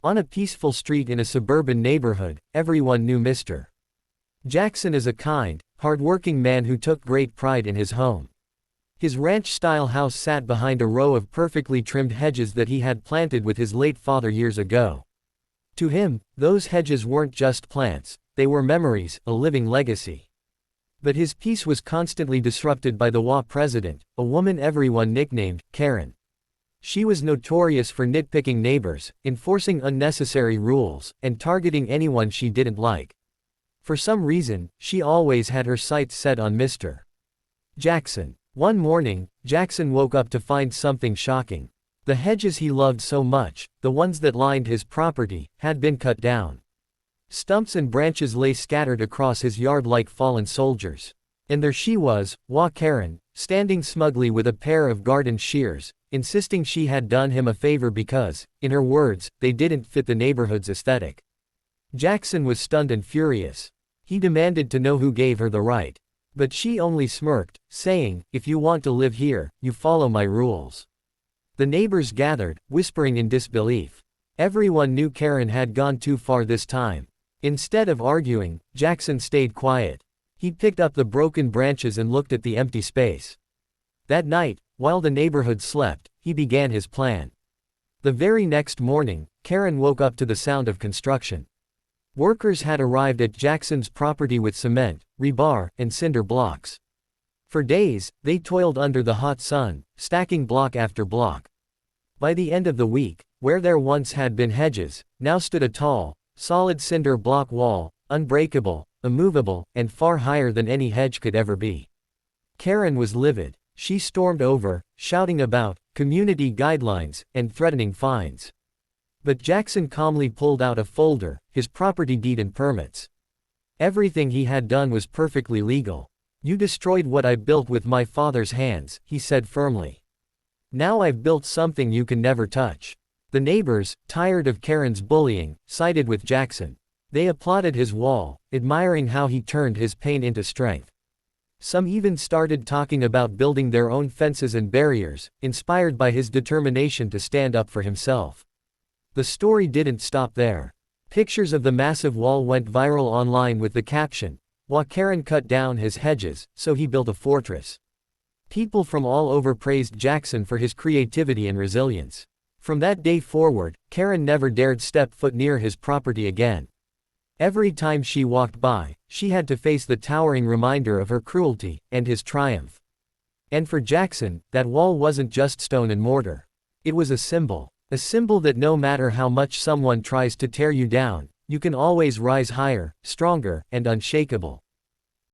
On a peaceful street in a suburban neighborhood, everyone knew Mr. Jackson as a kind, hard-working man who took great pride in his home. His ranch-style house sat behind a row of perfectly trimmed hedges that he had planted with his late father years ago. To him, those hedges weren't just plants, they were memories, a living legacy. But his peace was constantly disrupted by the HOA president, a woman everyone nicknamed Karen. She was notorious for nitpicking neighbors, enforcing unnecessary rules, and targeting anyone she didn't like. For some reason, she always had her sights set on Mr. Jackson. One morning, Jackson woke up to find something shocking. The hedges he loved so much, the ones that lined his property, had been cut down. Stumps and branches lay scattered across his yard like fallen soldiers. And there she was, HOA Karen, standing smugly with a pair of garden shears, insisting she had done him a favor because, in her words, they didn't fit the neighborhood's aesthetic. Jackson was stunned and furious. He demanded to know who gave her the right. But she only smirked, saying, "If you want to live here, you follow my rules." The neighbors gathered, whispering in disbelief. Everyone knew Karen had gone too far this time. Instead of arguing, Jackson stayed quiet. He picked up the broken branches and looked at the empty space. That night, while the neighborhood slept, he began his plan. The very next morning, Karen woke up to the sound of construction. Workers had arrived at Jackson's property with cement, rebar, and cinder blocks. For days, they toiled under the hot sun, stacking block after block. By the end of the week, where there once had been hedges, now stood a tall, solid cinder block wall, unbreakable, immovable, and far higher than any hedge could ever be. Karen was livid. She stormed over, shouting about community guidelines and threatening fines. But Jackson calmly pulled out a folder, his property deed and permits. Everything he had done was perfectly legal. "You destroyed what I built with my father's hands," he said firmly. "Now I've built something you can never touch." The neighbors, tired of Karen's bullying, sided with Jackson. They applauded his wall, admiring how he turned his pain into strength. Some even started talking about building their own fences and barriers, inspired by his determination to stand up for himself. The story didn't stop there. Pictures of the massive wall went viral online with the caption, "HOA Karen cut down his hedges, so he built a fortress." People from all over praised Jackson for his creativity and resilience. From that day forward, Karen never dared step foot near his property again. Every time she walked by, she had to face the towering reminder of her cruelty and his triumph. And for Jackson, that wall wasn't just stone and mortar. It was a symbol that no matter how much someone tries to tear you down, you can always rise higher, stronger, and unshakable.